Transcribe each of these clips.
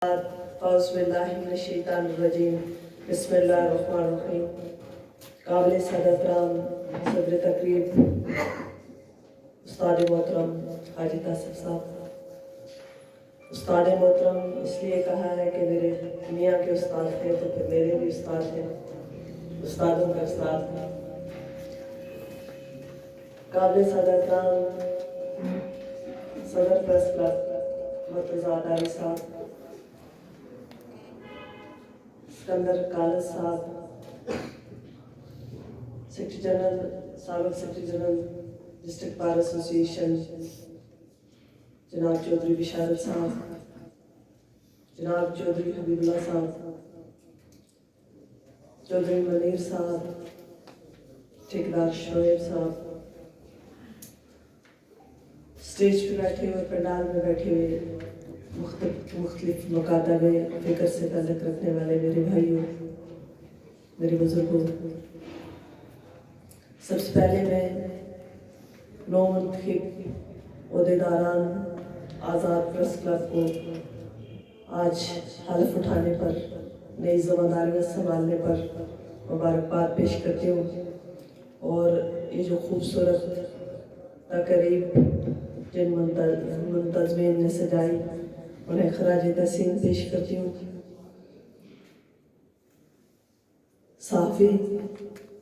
اعوذ باللہ من الشیطان الرجیم بسم اللہ الرحمن الرحیم۔ قابل سعادت رام صدر تقریب استاد محترم حاجی طاصف صاحب، استاد محترم اس لیے کہا ہے کہ میرے میاں کے استاد تھے تو پھر میرے بھی استاد ہیں، استادوں کا استاد۔ قابل سعادت رام صدر پریس کلب مرتضیٰ ڈاری صاحب، سکندر کالج صاحب، سیکرٹری جنرل سابق سیکرٹری جنرل ڈسٹرکٹ بار ایسوسی ایشن جناب چودھری بشارت صاحب، جناب چودھری حبیب اللہ صاحب، چودھری منیر صاحب، ٹھیکیدار شعیب صاحب، اسٹیج پہ بیٹھے ہوئے، پنڈال میں بیٹھے ہوئے، مختلف مکاتب فکر سے تعلق رکھنے والے میرے بھائیوں، میرے بزرگوں، سب سے پہلے میں نو منتخب عہدیداران آزاد پریس کلب کو آج حلف اٹھانے پر، نئی ذمہ داریاں سنبھالنے پر مبارکباد پیش کرتی ہوں، اور یہ جو خوبصورت تقریب جن منتظمین نے سجائی انہیں خراج تحسین پیش کرتی ہوں۔ صحافی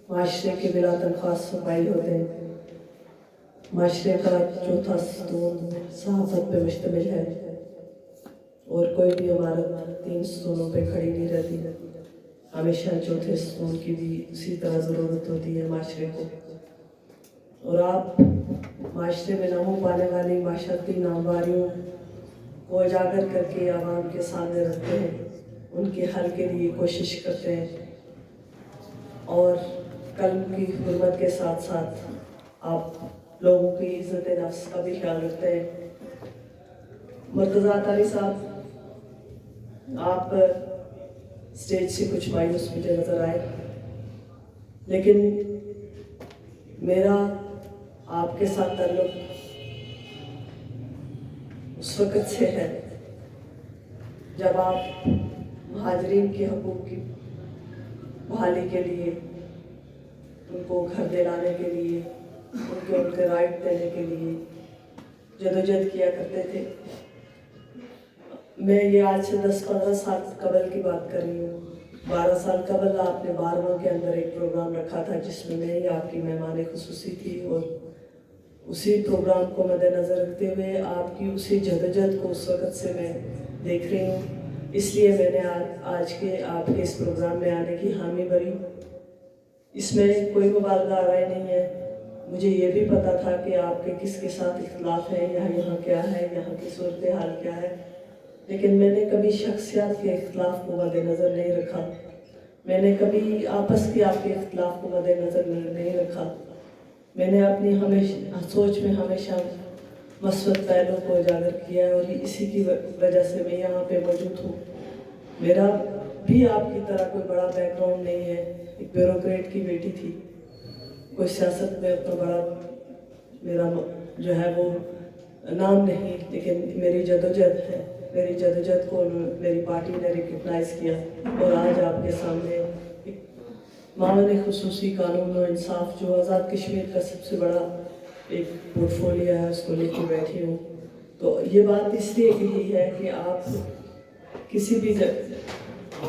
معاشرے کے بلا تنخواہ صفائی ہوتے ہیں، معاشرے کا چوتھا ستون صحافت پہ مشتمل ہے، اور کوئی بھی عمارت 3 ستونوں پہ کھڑی نہیں رہتی، ہمیشہ چوتھے ستون کی بھی اسی طرح ضرورت ہوتی ہے معاشرے کو، اور آپ معاشرے میں نمو پانے والی معاشرتی نامواریوں کو اجاگر کر کے عوام کے سامنے رکھتے ہیں، ان کے حل کے لیے کوشش کرتے ہیں، اور قلم کی حرمت کے ساتھ ساتھ آپ لوگوں کی عزت نفس کا بھی خیال رکھتے ہیں۔ مرتضیٰ ڈاری صاحب، آپ اسٹیج سے کچھ مایوس مجھے نظر آئے، لیکن میرا آپ کے ساتھ تعلق اس وقت سے ہے جب آپ مہاجرین کے حقوق کی بحالی کے لیے، ان کو گھر دلانے کے لیے، ان کے رائٹ دینے کے لیے جدوجہد کیا کرتے تھے۔ میں یہ آج سے 10-15 سال قبل کی بات کر رہی ہوں۔ 12 سال قبل آپ نے 12واں کے اندر ایک پروگرام رکھا تھا جس میں میں ہی آپ کی مہمان خصوصی تھی، اور اسی پروگرام کو مد نظر رکھتے ہوئے آپ کی اسی جدوجہد کو اس وقت سے میں دیکھ رہی ہوں، اس لیے میں نے آج کے آپ کے اس پروگرام میں آنے کی حامی بھری۔ اس میں کوئی مبالغہ آرائی نہیں ہے، مجھے یہ بھی پتا تھا کہ آپ کے کس کے ساتھ اختلاف ہے، یہاں کیا ہے، یہاں کی صورتحال کیا ہے، لیکن میں نے کبھی شخصیات کے اختلاف کو مد نظر نہیں رکھا، میں نے کبھی آپس کے آپ کے اختلاف کو مد نظر نہیں رکھا، میں نے اپنی سوچ میں ہمیشہ مثبت پہلو کو اجاگر کیا ہے، اور اسی کی وجہ سے میں یہاں پہ موجود ہوں۔ میرا بھی آپ کی طرح کوئی بڑا بیک گراؤنڈ نہیں ہے، ایک بیوروکریٹ کی بیٹی تھی، کوئی سیاست میں اتنا بڑا میرا جو ہے وہ نام نہیں، لیکن میری جدوجہد ہے، میری جدوجہد کو میری پارٹی نے ریکگنائز کیا، اور آج آپ کے سامنے معاون خصوصی قانون و انصاف جو آزاد کشمیر کا سب سے بڑا ایک پورٹ فولیو ہے اس کو لے کے بیٹھی ہوں۔ تو یہ بات اس لیے کہی ہے کہ آپ کسی بھی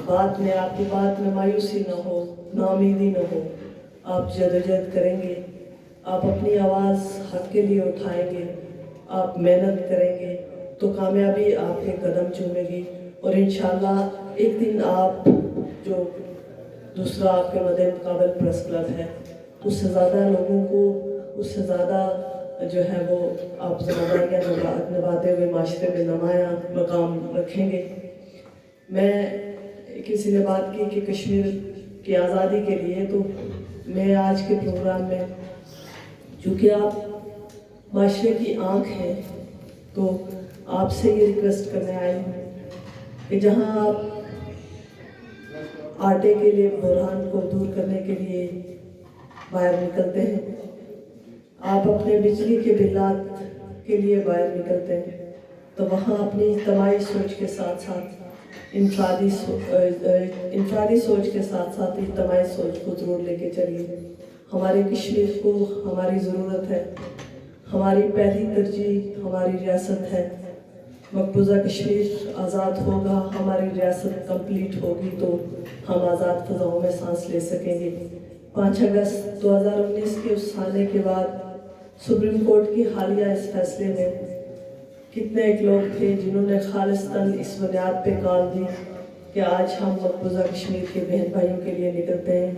بات میں، آپ کی بات میں مایوسی نہ ہو، ناامیدی نہ ہو، آپ جدوجہد کریں گے، آپ اپنی آواز حق کے لیے اٹھائیں گے، آپ محنت کریں گے تو کامیابی آپ کے قدم چومے گی، اور انشاءاللہ ایک دن آپ جو دوسرا آپ کے مد مقابل پریس کلب ہے، اس سے زیادہ لوگوں کو، اس سے زیادہ جو ہے وہ آپ ذمہ داریاں نبھاتے ہوئے معاشرے میں نمایاں مقام رکھیں گے۔ میں کسی نے بات کی کہ کشمیر کی آزادی کے لیے، تو میں آج کے پروگرام میں چونکہ آپ معاشرے کی آنکھ ہیں تو آپ سے یہ ریکویسٹ کرنے آئی ہوں کہ جہاں آپ آٹے کے لیے بحران کو دور کرنے کے لیے باہر نکلتے ہیں، آپ اپنے بجلی کے بلات کے لیے باہر نکلتے ہیں، تو وہاں اپنی اجتماعی سوچ کے ساتھ ساتھ انفرادی سوچ کے ساتھ ساتھ اجتماعی سوچ کو ضرور لے کے چلیے. ہمارے کشمیر کو ہماری ضرورت ہے. ہماری پہلی ترجیح ہماری ریاست ہے. مقبوضہ کشمیر آزاد ہوگا، ہماری ریاست کمپلیٹ ہوگی تو ہم آزاد فضاؤں میں سانس لے سکیں گے. 5 اگست 2019 کے اس سالے کے بعد سپریم کورٹ کی حالیہ اس فیصلے میں کتنے ایک لوگ تھے جنہوں نے خالصتاً اس بنیاد پہ کال دی کہ آج ہم مقبوضہ کشمیر کے بہن بھائیوں کے لیے نکلتے ہیں.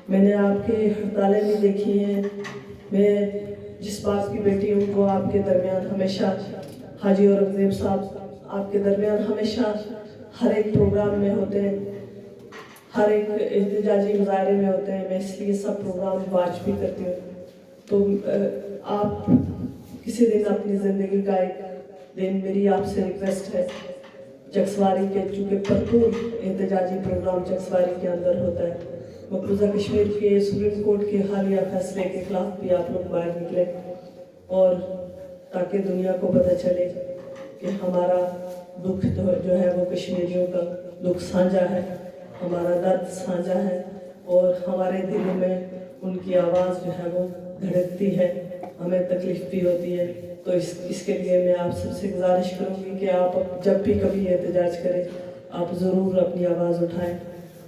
میں نے آپ کے ہڑتالیں بھی دیکھی ہیں. میں جس باپ کی بیٹی ہوں وہ آپ کے درمیان ہمیشہ، حاجی اورنگزیب صاحب آپ کے درمیان ہمیشہ ہر ایک پروگرام میں ہوتے ہیں، ہر ایک احتجاجی مظاہرے میں ہوتے ہیں. میں اس لیے سب پروگرام واچ بھی کرتی ہوں. تو آپ کسی دن اپنی زندگی کا ایک دن، میری آپ سے ریکویسٹ ہے، چکسواری کے، چونکہ بھرپور احتجاجی پروگرام چکسواری کے اندر ہوتا ہے، مقبوضہ کشمیر کے سپریم کورٹ کے حالیہ فیصلے کے خلاف بھی آپ لوگ باہر نکلیں، اور تاکہ دنیا کو پتہ چلے کہ ہمارا دکھ جو ہے وہ کشمیریوں کا دکھ سانجھا ہے، ہمارا درد سانجھا ہے، اور ہمارے دلوں میں ان کی آواز جو ہے وہ دھڑکتی ہے، ہمیں تکلیف بھی ہوتی ہے. تو اس کے لیے میں آپ سب سے گزارش کروں گی کہ آپ جب بھی کبھی احتجاج کریں آپ ضرور اپنی آواز اٹھائیں.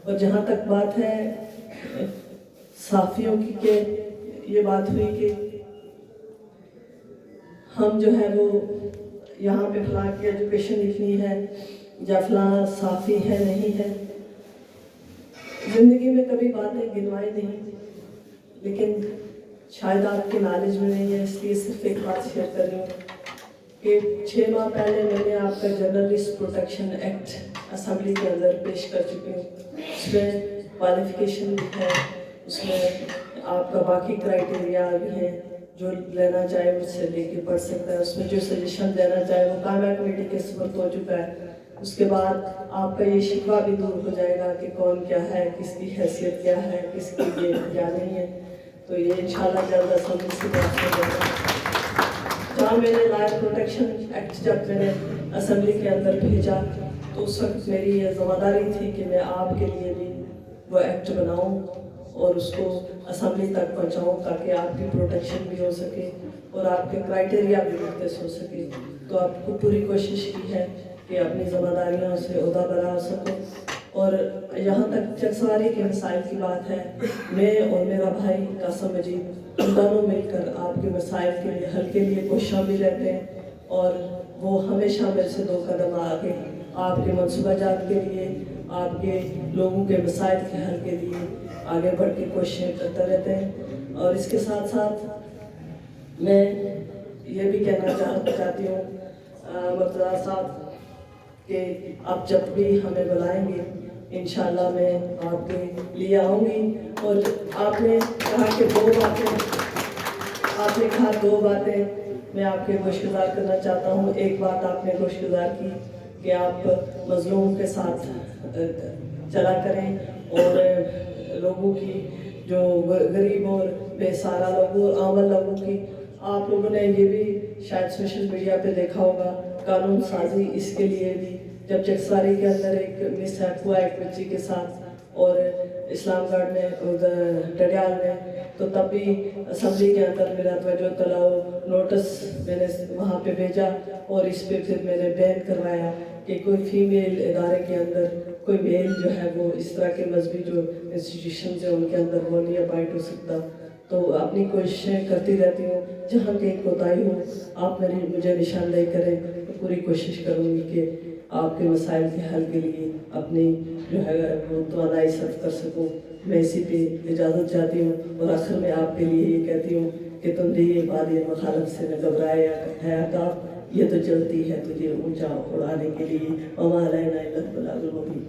اور جہاں تک بات ہے صحافیوں کی، کہ یہ بات ہوئی کہ ہم جو ہے وہ یہاں پہ فلاں کی ایجوکیشن اتنی ہے یا فلاں صحافی ہے نہیں ہے. زندگی میں کبھی باتیں گنوائی نہیں، لیکن شاید آپ کے نالج میں نہیں ہے، اس لیے صرف ایک بات شیئر کر رہی ہوں کہ 6 ماہ پہلے میں نے آپ کا جرنلسٹ پروٹیکشن ایکٹ اسمبلی کے اندر پیش کر چکی ہوں. اس میں کوالیفیکیشن بھی ہے، اس میں آپ کا باقی کرائٹیریا بھی ہیں. جو لینا چاہے مجھ سے لے کے پڑھ سکتا ہے. اس میں جو سجیشن دینا چاہے وہ کامیا کمیٹی کے سپرد ہو چکا ہے. اس کے بعد آپ کا یہ شکوہ بھی دور ہو جائے گا کہ کون کیا ہے، کس کی حیثیت کیا ہے، کس کی یہ کیا نہیں ہے. تو یہ انشاءاللہ جلد اسمبلی سے بات ہو جائے گا. جہاں میں نے لائف پروٹیکشن ایکٹ جب میں نے اسمبلی کے اندر بھیجا تو اس وقت میری یہ ذمہ داری تھی کہ میں آپ کے لیے بھی وہ ایکٹ بناؤں اور اس کو اسمبلی تک پہنچاؤں تاکہ آپ کی پروٹیکشن بھی ہو سکے اور آپ کے کرائٹیریا بھی مختص ہو سکے. تو آپ کو پوری کوشش کی ہے کہ اپنی ذمہ داریوں سے عہدہ برا ہو سکو. اور یہاں تک چکسواری کے مسائل کی بات ہے، میں اور میرا بھائی قاسم مجید ہم دونوں مل کر آپ کے مسائل کے لیے حل کے لیے کوشاں بھی رہتے ہیں، اور وہ ہمیشہ میرے سے 2 قدم آگے آپ کے منصوبہ جات کے لیے، آپ کے لوگوں کے مسائل کے حل کے لیے آگے بڑھ کے کوششیں کرتے رہتے ہیں. اور اس کے ساتھ ساتھ میں یہ بھی کہنا چاہتی ہوں مرتضیٰ صاحب کہ آپ جب بھی ہمیں بلائیں گے انشاءاللہ میں آپ کے لیے آؤں گی. اور آپ نے کہا کہ 2 باتیں میں آپ کے گوشگزار کرنا چاہتا ہوں. ایک بات آپ نے گوشگزار کی کہ آپ مظلوموں کے ساتھ چلا کریں اور لوگوں کی، جو غریب اور بے سہارا لوگوں اور عامل لوگوں کی، آپ لوگوں نے یہ بھی شاید سوشل میڈیا پہ دیکھا ہوگا، قانون سازی اس کے لیے بھی. جب چکسواری کے اندر ایک مس ہیپ ہوا ایک بچی کے ساتھ اور اسلام گڑھ میں ڈڈیال میں، تو تب بھی اسمبلی کے اندر میرا توجہ طلب نوٹس میں نے وہاں پہ بھیجا اور اس پہ پھر میں نے بین کروایا کہ کوئی فیمیل ادارے کے اندر کوئی میل جو ہے وہ اس طرح کے مذہبی جو انسٹیٹیوشنز ہیں ان کے اندر وہ نہیں اپائنٹ ہو سکتا. تو اپنی کوششیں کرتی رہتی ہوں، جہاں کہیں کوتاہی ہو آپ مجھے نشاندہی کریں تو پوری کوشش کروں گی کہ آپ کے مسائل کے حل کے لیے اپنی جو ہے وہ توانائی صرف کر سکوں. میں اسی پہ اجازت چاہتی ہوں اور آخر میں آپ کے لیے یہ کہتی ہوں کہ تم دیے بادی مخالف سے نہ گھبرائے ہے عطا، یہ تو چلتی ہے تجھے اونچا اڑانے کے لیے. وما علینا الا البلاغ المبین.